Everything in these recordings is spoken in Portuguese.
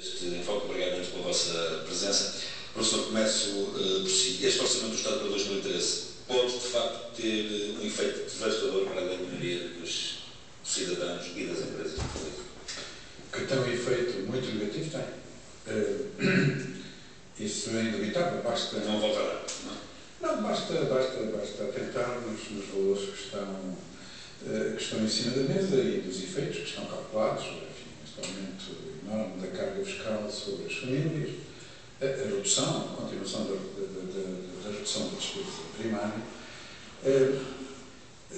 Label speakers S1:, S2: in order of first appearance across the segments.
S1: Este enfoque, obrigado muito pela vossa presença. Professor, começo por si. Este Orçamento do Estado para 2013 pode, de facto, ter um efeito devastador para a grande maioria dos cidadãos e das empresas do país?
S2: Que tem um efeito muito negativo, tem. Isso é indubitável, basta...
S1: Não voltará, não?
S2: Não, basta atentar nos valores que estão em cima da mesa e dos efeitos que estão calculados, enfim, este aumento enorme da carga fiscal sobre as famílias, a redução, a continuação da redução da despesa primária.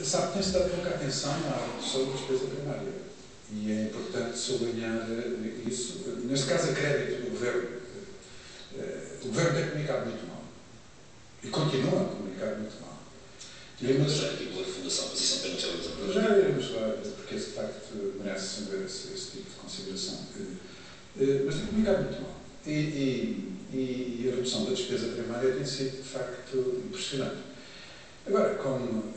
S2: Sabe, tem-se dado pouca atenção à redução da despesa primária e é importante sublinhar isso. Neste caso, a crédito do Governo. O Governo tem comunicado muito mal e continua a comunicar muito mal.
S1: Já aqui pela Fundação Posição Pena de Empresas.
S2: Já iremos lá, porque esse facto merece esse tipo de consideração. Mas tem comunicado muito mal. E a redução da despesa primária tem sido, de facto, impressionante. Agora, como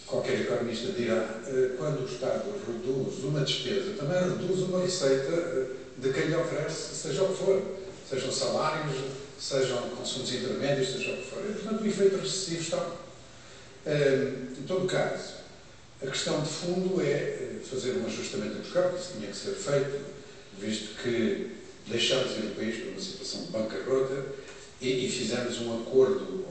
S2: qualquer economista dirá, quando o Estado reduz uma despesa, também reduz uma receita de quem lhe oferece, seja o que for. Sejam salários, sejam consumos intermédios, seja o que for. E, portanto, o efeito recessivo está. Em todo caso, a questão de fundo é fazer um ajustamento fiscal, que isso tinha que ser feito, visto que deixámos ir o país para uma situação de bancarrota e fizemos um acordo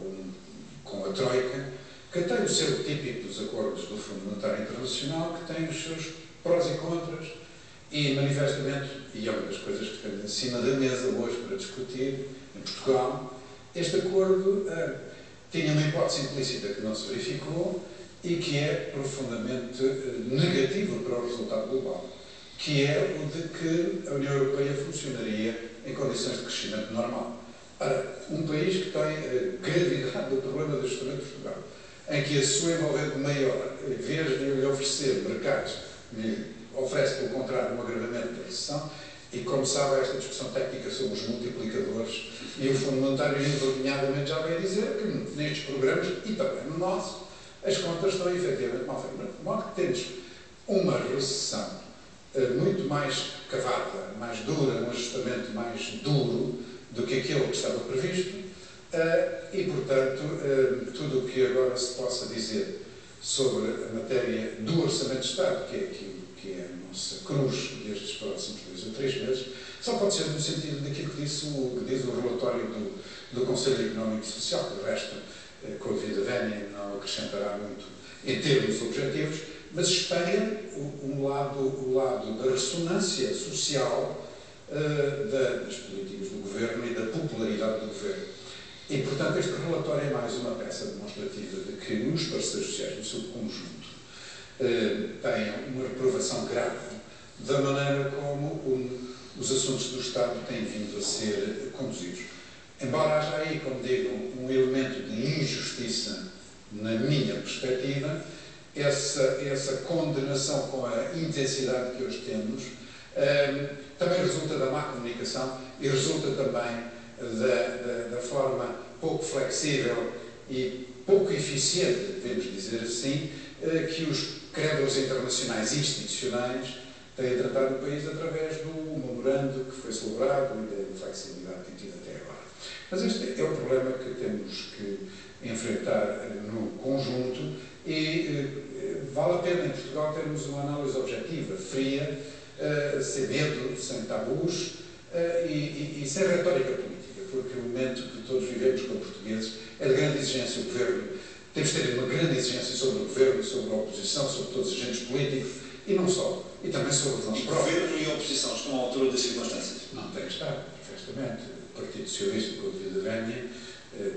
S2: com a Troika, que tem o selo típico dos acordos do Fundo Monetário Internacional, que tem os seus prós e contras, e manifestamente, e é uma das coisas que temos em cima da mesa hoje para discutir, em Portugal, este acordo tinha uma hipótese implícita que não se verificou e que é profundamente negativa para o resultado global, que é o de que a União Europeia funcionaria em condições de crescimento normal. Ora, um país que tem a gravidade do problema do ajustamento de Portugal, em que a sua envolvente maior, em vez de lhe oferecer mercados, lhe oferece, pelo contrário, um agravamento da recessão, e, como sabe, esta discussão técnica sobre os multiplicadores e o Fundo Monetário envergonhadamente já veio dizer que nestes programas, e também no nosso, as contas estão efetivamente mal feitas. De modo que temos uma recessão muito mais cavada, mais dura, um ajustamento mais duro do que aquele que estava previsto e, portanto, tudo o que agora se possa dizer sobre a matéria do Orçamento de Estado, que é aquilo que é a nossa cruz destes próximos 2 ou 3 meses, só pode ser no sentido daquilo que diz o relatório do Conselho Económico e Social, que o resto, com a vida vénia, não acrescentará muito em termos objetivos, mas espelha o lado da ressonância social das políticas do Governo e da popularidade do Governo. E, portanto, este relatório é mais uma peça demonstrativa de que os parceiros sociais, no seu conjunto, têm uma reprovação grave da maneira como os assuntos do Estado têm vindo a ser conduzidos. Embora haja aí, como digo, um elemento de injustiça, na minha perspectiva, essa condenação com a intensidade que hoje temos também resulta da má comunicação e resulta também da forma pouco flexível e pouco eficiente, devemos dizer assim, que os credores internacionais institucionais têm tratado o país através do memorando que foi celebrado e da flexibilidade que tem tido até agora. Mas este é o problema que temos que enfrentar no conjunto e vale a pena em Portugal termos uma análise objetiva, fria, sem medo, sem tabus e sem retórica política, porque o momento que todos vivemos como portugueses é de grande exigência. O Governo, temos de ter uma grande exigência sobre o Governo, sobre a oposição, sobre todos os agentes políticos e não só, e também sobre nós próprios.
S1: O Governo e a oposição estão à altura das circunstâncias?
S2: Não tem que estar, perfeitamente. O Partido Socialista, com a vida vénia,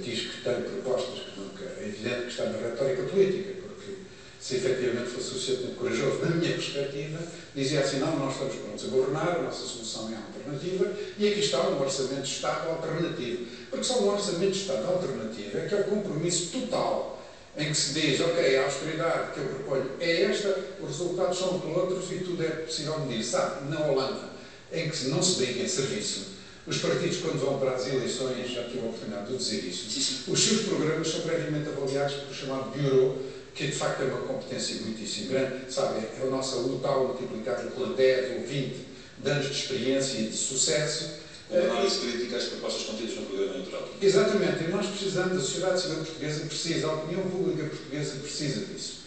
S2: diz que tem propostas que nunca. É evidente que está na retórica política, porque se efetivamente fosse suficientemente corajoso, na minha perspectiva, dizia assim: não, nós estamos prontos a governar, a nossa solução é a alternativa, e aqui está um orçamento de Estado alternativo. Porque só um orçamento de Estado alternativo é que é o compromisso total em que se diz, ok, a austeridade que eu proponho é esta, os resultados são outros e tudo é possível medir. Sabe, na Holanda, em que não se dedica em serviço, os partidos, quando vão para as eleições, já tive a oportunidade de dizer isso, os seus programas são previamente avaliados pelo chamado Bureau, que de facto é uma competência muitíssimo grande, sabe, é a nossa luta multiplicada por 10 ou 20 de anos de experiência e de sucesso.
S1: Uma análise crítica às propostas contidas no programa eleitoral.
S2: Exatamente, e nós precisamos, a sociedade civil portuguesa precisa, a opinião pública portuguesa precisa disso.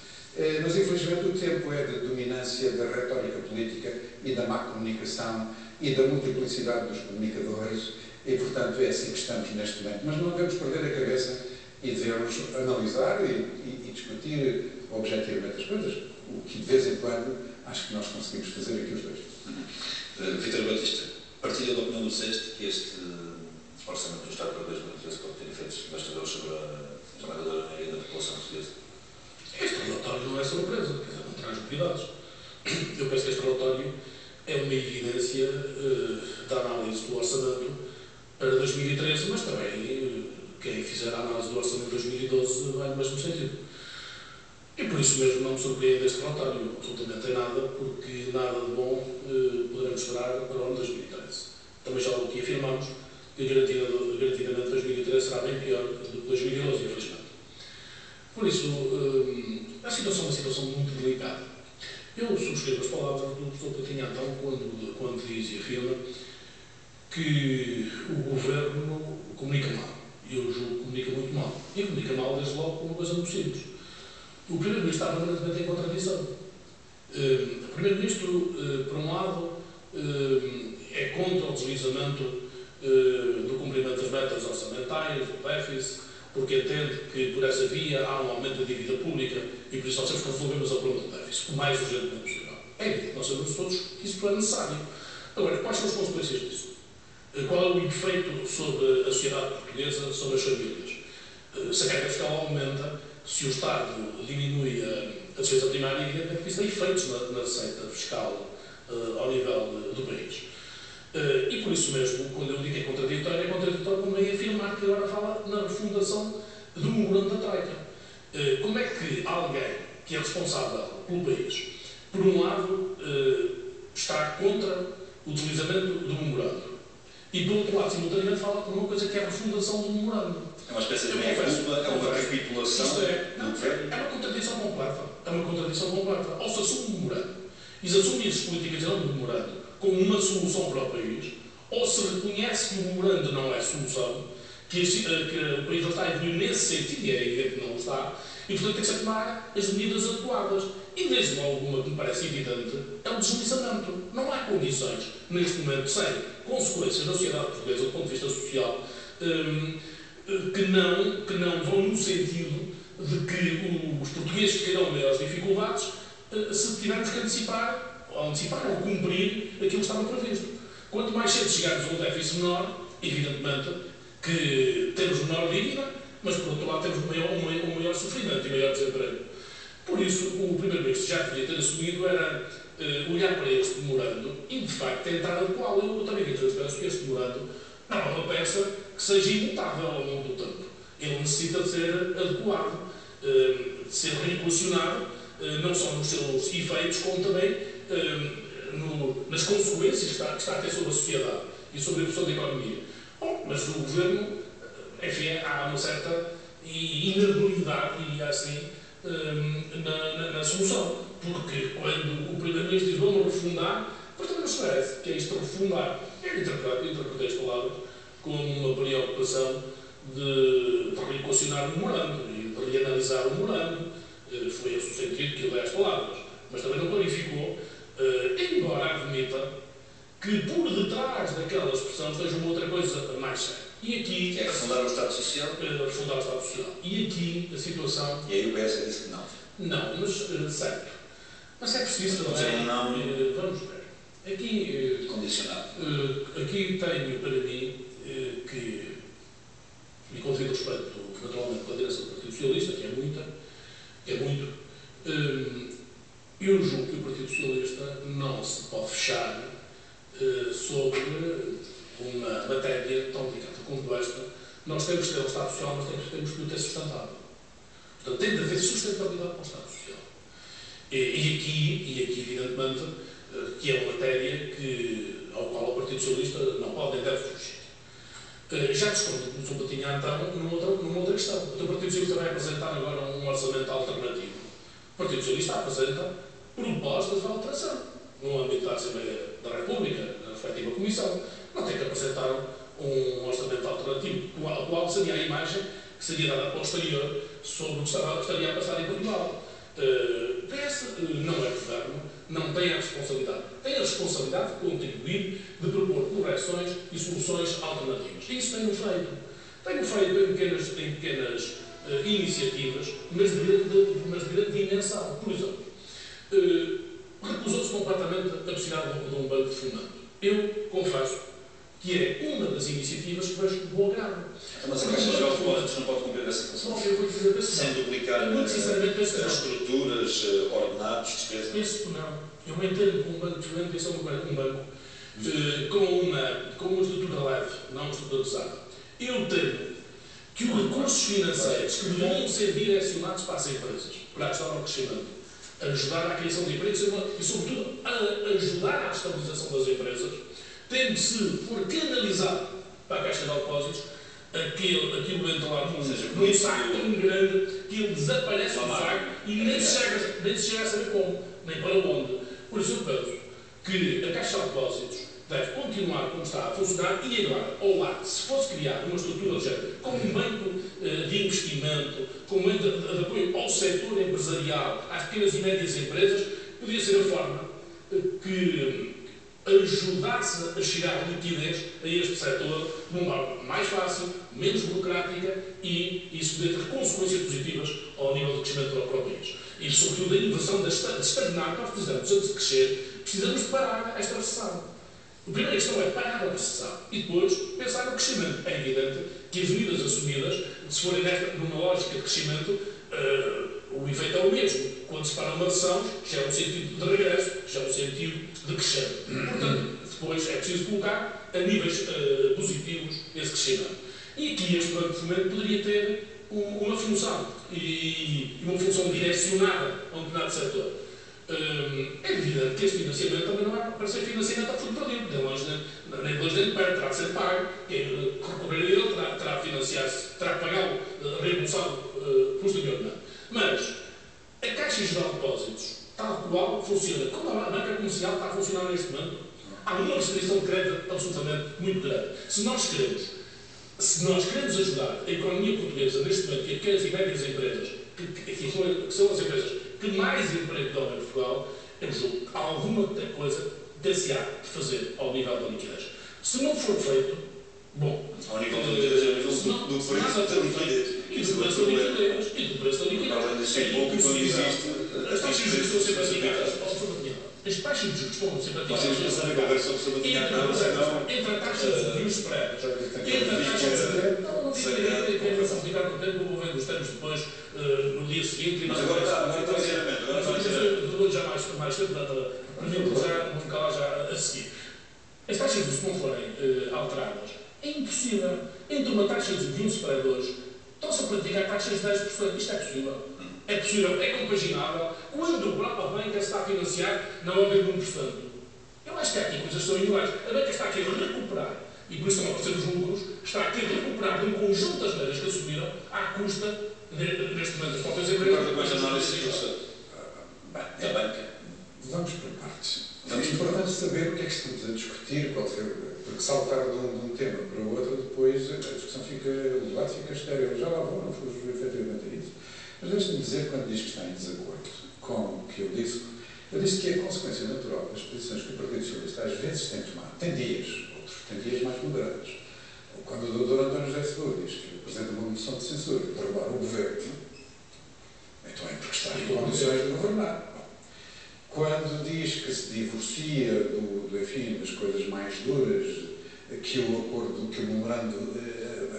S2: Mas infelizmente o tempo é da dominância da retórica política e da má comunicação e da multiplicidade dos comunicadores e, portanto, é assim que estamos neste momento. Mas não devemos perder a cabeça e devemos analisar e discutir objetivamente as coisas, o que de vez em quando acho que nós conseguimos fazer aqui os dois.
S1: Vítor Batista, partilha da opinião do SEST que este Orçamento do Estado para 2013 pode ter efeitos devastadores sobre a esmagadora maioria da população portuguesa?
S3: Este relatório não é surpresa, quer dizer, não traz novidades. Eu penso que este relatório é uma evidência da análise do orçamento para 2013, mas também quem fizer a análise do orçamento de 2012 vai no mesmo sentido. E por isso mesmo não me surpreende este relatório, absolutamente em nada, porque nada de bom poderemos esperar para o ano 2013. Também já aqui afirmamos que garantidamente 2013 será bem pior do que 2012, infelizmente. Por isso, a situação é uma situação muito delicada. Eu subscrevo as palavras do professor Coutinho Antão quando diz e afirma que o governo comunica mal. Eu julgo que comunica muito mal. E comunica mal, desde logo, por uma coisa muito simples. O Primeiro-Ministro está permanentemente em contradição. O Primeiro-Ministro, por um lado, é contra o deslizamento do cumprimento das metas orçamentais, do déficit, porque entende que por essa via há um aumento da dívida pública e por isso nós temos que resolvermos o problema do déficit o mais urgentemente possível. É evidente, nós sabemos todos que isso é necessário. Agora, quais são as consequências disso? Qual é o efeito sobre a sociedade portuguesa, sobre as famílias? Se a carga fiscal aumenta, se o Estado diminui a despesa primária, evidentemente que isso tem efeitos na receita fiscal ao nível do país. E por isso mesmo, quando eu digo que é contraditório também afirmar que agora fala na refundação do memorando da Troika. Como é que alguém que é responsável pelo país, por um lado, está contra o deslizamento do memorando e, por outro lado, simultaneamente fala por uma coisa que é a refundação do memorando?
S1: É uma espécie de meia-culpa, é uma capitulação do governo?
S3: É uma contradição completa. É uma contradição completa. Ou se assume o memorando e se assume as políticas não do memorando como uma solução para o país, ou se reconhece que o memorando não é solução, que o país não está a evoluir nesse sentido, e é evidente que não está, e portanto tem que se tomar as medidas adequadas. E desde logo uma que me parece evidente é o deslizamento. Não há condições, neste momento, sem consequências na sociedade portuguesa, do ponto de vista social, que não vão no sentido de que os portugueses terão maiores dificuldades se tivermos que antecipar ou cumprir aquilo que estava previsto. Quanto mais cedo chegarmos a um déficit menor, evidentemente que temos menor dívida, mas por outro lado temos um maior sofrimento e maior desemprego. Por isso, o Primeiro-Ministro já devia ter assumido era olhar para este memorando e, de facto, tentar adequá-lo. Eu também penso que este memorando não é uma peça que seja imutável ao longo do tempo. Ele necessita de ser adequado, de ser reequacionado, não só nos seus efeitos, como também nas consequências que está a ter sobre a sociedade e sobre a evolução da economia. Bom, mas o Governo, enfim, há uma certa inabilidade, diria assim, na solução. Porque quando o Primeiro-Ministro diz vamos refundar, depois também nos parece que é isto refundar. Eu interpretei as palavras como uma preocupação de reequacionar o memorando e de reanalisar o memorando. Foi esse o sentido que eu dei às palavras. Mas também não clarificou, embora admita que por detrás daquela expressão esteja uma outra coisa mais séria. E aqui...
S1: É refundar o Estado Social?
S3: Refundar o Estado Social. E aqui a situação...
S1: E aí o PS disse que não.
S3: Não, mas certo. Mas é preciso também...
S1: Não.
S3: Vamos ver. Aqui...
S1: Condicionado.
S3: Aqui tenho para mim que... E com devido respeito, naturalmente, com a direção do Partido Socialista, que é muito... Eu julgo que o Partido Socialista não se pode fechar sobre uma matéria tão delicada como esta. Nós temos que ter um Estado Social, mas temos que o ter sustentável. Portanto, tem de haver sustentabilidade para o Estado Social. E aqui, evidentemente, que é uma matéria ao qual o Partido Socialista não pode nem deve fugir. Já discordo do Sr. Coutinho Antão numa outra questão. O Partido Socialista vai apresentar agora um orçamento alternativo. O Partido Socialista apresenta propostas de alteração no âmbito da Assembleia da República, na respectiva Comissão, não tem que apresentar um orçamento alternativo, ao qual seria a imagem que seria dada ao exterior sobre o que estaria a passar em Portugal. PS não é governo, não tem a responsabilidade. Tem a responsabilidade de contribuir, de propor correções e soluções alternativas. E isso tem-no feito. Tem-no feito em pequenas iniciativas, mas de grande dimensão. Por exemplo, recusou-se completamente a possibilidade de um banco de fomento. Eu confesso que é uma das iniciativas que vejo com bom grado.
S1: Mas a Caixa Geral de Depósitos não pode cumprir essa função?
S3: Eu vou dizer que
S1: sem duplicar
S3: muito sinceramente penso que não.
S1: estruturas, ordenados, despesas?
S3: Penso que não. Eu entendo que um banco de fomento é um banco com uma estrutura leve, não uma estrutura pesada. Eu temo que os recursos financeiros que deveriam ser direcionados para as empresas, para ajudar ao crescimento, ajudar à criação de empregos e, sobretudo, a ajudar à estabilização das empresas, tem de se for canalizado para a Caixa de Depósitos aquilo entra lá num saco tão grande que ele desaparece do saco e nem se chega a saber como, nem para onde. Por isso eu penso que a Caixa de Depósitos deve continuar como está a funcionar e agora, ao lado, se fosse criada uma estrutura do género, como um banco de investimento, como um banco de apoio ao setor empresarial, às pequenas e médias empresas, poderia ser a forma que ajudasse a chegar a liquidez a este setor de uma forma mais fácil, menos burocrática e isso poder ter consequências positivas ao nível do crescimento para o país. E, sobretudo, a inovação de estagnar. Nós precisamos, antes de crescer, precisamos de parar esta recessão. A primeira questão é parar a recessão e depois pensar no crescimento. É evidente que as medidas assumidas, se forem numa lógica de crescimento, o efeito é o mesmo. Quando se para uma recessão, já é um sentido de regresso, já é um sentido de crescer. Portanto, depois é preciso colocar a níveis positivos esse crescimento. E aqui este Banco de Fomento poderia ter uma função, e uma função direcionada a um determinado setor. É evidente que este financiamento também não é para ser financiamento a fundo perdido, nem de longe nem de perto, terá de ser pago, quem recorrer a ele terá de financiar-se, terá de pagá-lo, reembolsá-lo posteriormente. Mas a Caixa Geral de Depósitos, tal qual funciona, como a banca comercial está a funcionar neste momento, há uma restrição de crédito absolutamente muito grande. Se nós queremos ajudar a economia portuguesa neste momento, e as pequenas e médias empresas, que são as empresas que mais emprego dão em Portugal, eu julgo que alguma coisa ter-se-á de fazer ao nível da liquidez. Se não for feito, bom...
S1: Ao nível da liquidez, ao nível do preço da liquidez.
S3: E do preço da liquidez. E do preço da liquidez.
S1: Além de ser pouco, quando existe...
S3: As taxas de juros estão sempre aplicadas. As taxas de juros estão sempre aplicadas.
S1: Vocês não sabem qual é sobre a dinheiro, não, senão...
S3: Entre a taxa de juros spread. Entre a taxa de juros... Não digo que é mais complicado no tempo, vou vendo os termos depois, no dia seguinte...
S1: Mas agora está ligeiramente.
S3: Mas já mais cedo, para mim, vou me calar já a seguir. As taxas de juros, se não forem alteradas, é impossível. Entre uma taxa de juros e um spread hoje, estão-se a praticar taxas de 10%. Isto é possível. É possível, é compaginável, quando o próprio banca está a financiar na ordem de 1%. Eu acho que há aqui coisas que são iguais. A banca está aqui a recuperar, e por isso estão a aparecer os lucros, está aqui a recuperar de um conjunto das medidas que assumiram à custa, neste momento, das próprias empresas.
S1: Concordo com esta análise, professor? Da banca.
S2: Vamos por partes. É importante saber o que é que estamos a discutir, porque saltar de um tema para o outro, depois a discussão fica, o debate fica estéril. Já lá vou, não fujo efetivamente a isso. Mas deixe-me dizer, quando diz que está em desacordo com o que eu disse que é consequência natural das posições que o Partido Socialista às vezes tem tomado. Tem dias, outros têm dias mais moderados. Quando o Dr. António José Seguro diz que apresenta uma moção de censura para derrubar o governo, então é porque está em condições de governar. Quando diz que se divorcia das coisas mais duras que o acordo, que o memorando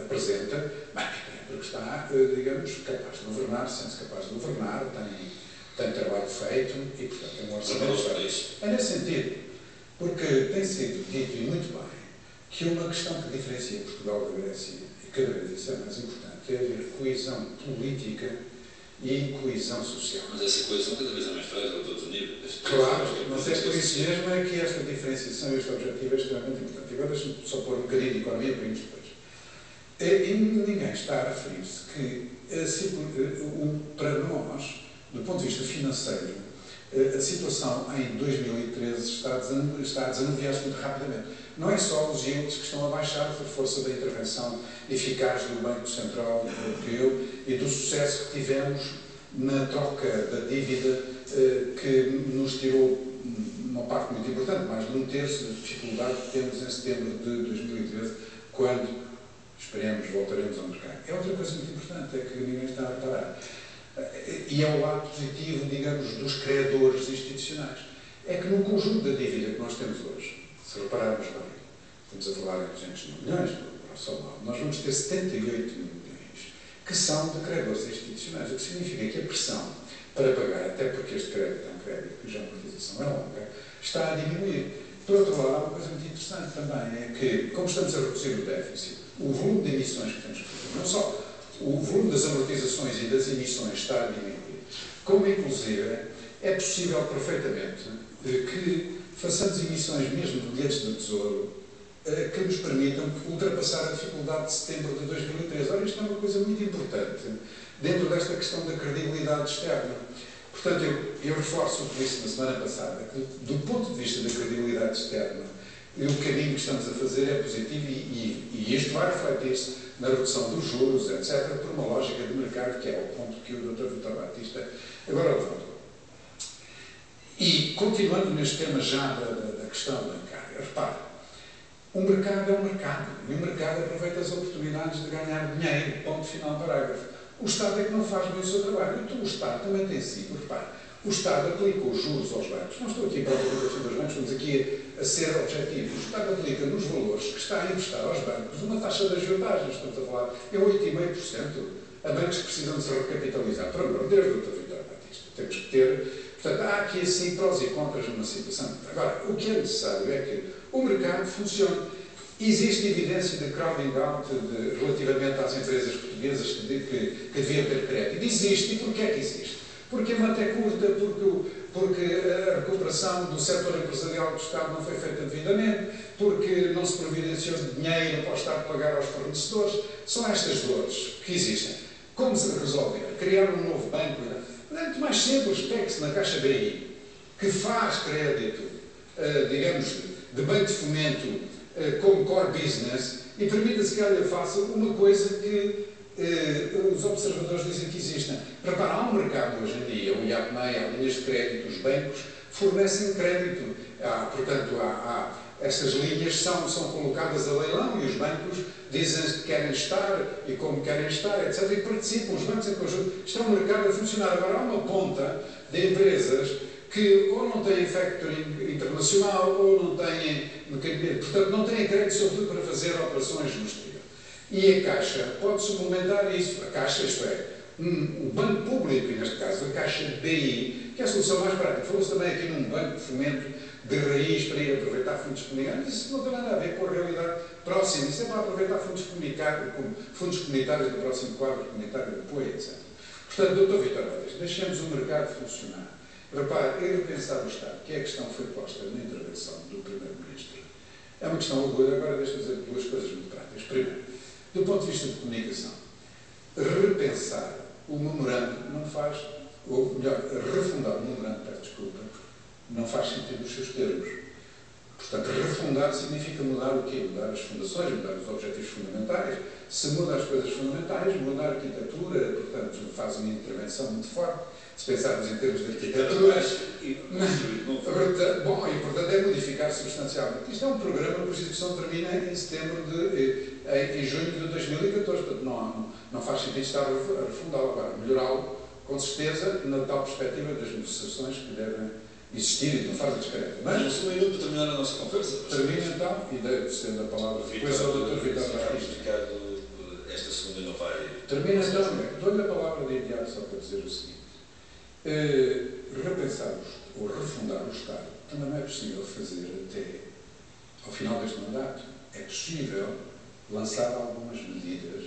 S2: apresenta, bem, é porque está, digamos, capaz de governar, sente-se capaz de governar, tem trabalho feito e, portanto, tem um orçamento feito. É nesse sentido, porque tem sido dito, e muito bem, que uma questão que diferencia Portugal da Grécia, e cada vez isso é mais importante, é haver coesão política e coesão social.
S1: Mas essa coesão cada vez é mais frágil a todos os níveis.
S2: Claro, mas é por isso mesmo é que esta diferenciação e este objetivo é extremamente importante. Agora deixa-me só pôr um bocadinho de economia para irmos depois. E ninguém está a referir-se que, para nós, do ponto de vista financeiro, A situação em 2013 está a desanuviar-se muito rapidamente. Não é só os yields que estão a baixar por força da intervenção eficaz do Banco Central Europeu e do sucesso que tivemos na troca da dívida que nos tirou uma parte muito importante, mais de 1/3 da dificuldade que temos em setembro de 2013, quando, esperemos, voltaremos ao mercado. É outra coisa muito importante, é que ninguém está a reparar. E é o lado positivo, digamos, dos credores institucionais. É que no conjunto da dívida que nós temos hoje, se repararmos bem, estamos a falar de 200 milhões, nós vamos ter 78 milhões que são de credores institucionais, o que significa que a pressão para pagar, até porque este crédito é um crédito cuja amortização é longa, está a diminuir. Por outro lado, há uma coisa muito interessante também, é que, como estamos a reduzir o déficit, o volume de emissões que temos que fazer, não só o volume das amortizações e das emissões está a diminuir, como inclusive é possível perfeitamente que façamos emissões mesmo de bilhetes de tesouro que nos permitam ultrapassar a dificuldade de setembro de 2013. Ora, isto é uma coisa muito importante dentro desta questão da credibilidade externa. Portanto, eu reforço o que disse na semana passada, que do ponto de vista da credibilidade externa, o caminho que estamos a fazer é positivo e isto vai refletir-se na redução dos juros, etc., por uma lógica de mercado, que é o ponto que o Dr. Vítor Batista agora levantou. E, continuando neste tema já da questão bancária, repare, o mercado é um mercado, e o mercado aproveita as oportunidades de ganhar dinheiro, ponto final, parágrafo. O Estado é que não faz bem o seu trabalho, então o Estado também tem sido, repare, o Estado aplica os juros aos bancos, não estou aqui para a aplicação dos bancos, estamos aqui a ser objetivos, o Estado aplica nos valores que está a emprestar aos bancos uma taxa de agiotagem, estamos a falar, é 8,5%, a bancos que precisam de se recapitalizar, por amor de Deus, Dr. Vítor Batista, temos que ter, portanto, há aqui assim prós e contras numa situação. Agora, o que é necessário é que o mercado funcione. Existe evidência de crowding out relativamente às empresas portuguesas que deviam ter crédito. Existe. E porquê é que existe? Porque a mata é curta, porque a recuperação do setor empresarial do Estado não foi feita devidamente, porque não se providenciou dinheiro para o Estado pagar aos fornecedores. São estas dores que existem. Como se resolver? Criar um novo banco? É muito mais simples. Pegue-se na Caixa BI, que faz crédito, digamos, de banco de fomento como core business, e permita-se que ela faça uma coisa que os observadores dizem que existem. Repara, há um mercado hoje em dia, o IAPMEI, há linhas de crédito, os bancos fornecem crédito. Portanto, essas linhas são colocadas a leilão e os bancos dizem que querem estar e como querem estar, etc. E participam, os bancos em conjunto. Isto é um mercado a funcionar. Agora, há uma ponta de empresas que ou não têm factoring internacional ou não têm, portanto, não têm crédito, sobretudo, para fazer operações no exterior. E a Caixa pode suplementar isso. A Caixa, isto é, o banco público, e neste caso a Caixa BI, que é a solução mais prática. Falou-se também aqui num banco de fomento de raiz para ir aproveitar fundos comunitários. Isso não tem nada a ver com a realidade próxima. Isso é para aproveitar fundos comunitários do próximo quadro comunitário de apoio, etc. Portanto, Dr. Vítor Batista, deixemos o mercado funcionar. Repare, eu pensar no Estado, que é a questão que foi posta na intervenção do Primeiro-Ministro. É uma questão aguda, agora deixa-me dizer duas coisas muito práticas. Primeiro, do ponto de vista de comunicação, repensar o memorando não faz, ou melhor, refundar o memorando, peço desculpa, não faz sentido nos seus termos. Portanto, refundar significa mudar o quê? Mudar as fundações, mudar os objetivos fundamentais. Se muda as coisas fundamentais, muda a arquitetura, portanto, faz uma intervenção muito forte. Se pensarmos em termos de arquitetura, portanto, é modificar substancialmente. Isto é um programa cuja execução termina em junho de 2014, portanto, não faz sentido estar a refundá-lo agora, melhorá-lo, com certeza, na tal perspectiva das negociações que devem existir e não fazem discreta.
S1: Mas um minuto para terminar a nossa conversa.
S2: Termina então, e estendo a palavra depois ao Dr. Vítor Batista.
S1: Esta segunda não vai...
S2: Termina então, dou-lhe a palavra de imediato só para dizer o seguinte. Repensar ou refundar o Estado também não é possível fazer até ao final deste mandato. É possível lançar algumas medidas,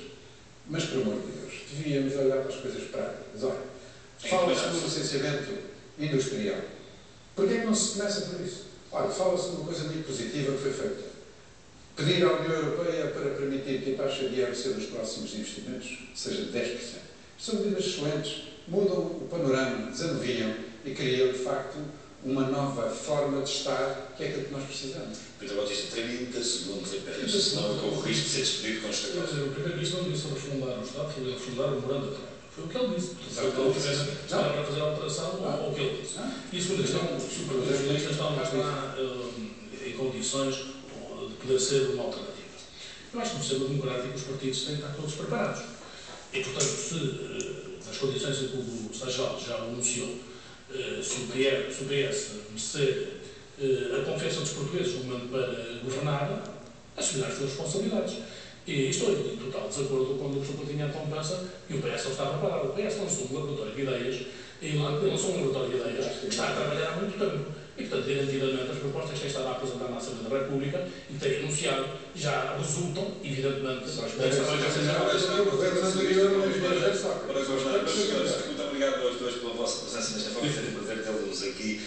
S2: mas, por amor de Deus, devíamos olhar para as coisas práticas. Olha, fala-se do licenciamento industrial. Porquê é que não se começa por isso? Olha, fala-se de uma coisa muito positiva que foi feita. Pedir à União Europeia para permitir que a taxa de IRC dos próximos investimentos seja de 10%. São medidas excelentes, mudam o panorama, desanuviam e criam, de facto, uma nova forma de estar, que é aquilo que nós precisamos.
S1: Pedro Batista, 30 segundos apenas, senão eu corro o risco de ser despedido com esta coisa.
S3: O primeiro ministro não disse refundar o Estado, foi refundar o memorando de trabalho. Foi o que ele disse. Foi o que ele disse. Estava para fazer a alteração ou o que ele disse. E a segunda questão, o supervisionista está em condições de poder ser uma alternativa. Eu acho que no sistema democrático os partidos têm que estar todos preparados. E, portanto, se nas condições em que o Sajal já anunciou, se o PS merecer a confiança dos portugueses no momento para governar, assumir as suas responsabilidades. E estou em total desacordo quando o professor Coutinho Antão pensa que o PS não está preparado. O PS lançou um laboratório de ideias, que está a trabalhar há muito tempo. E, portanto, garantidamente, as propostas que têm estado a apresentar na Assembleia da República e têm anunciado já resultam, evidentemente,
S1: Muito obrigado aos dois pela vossa presença nesta forma, foi um prazer tê-los aqui.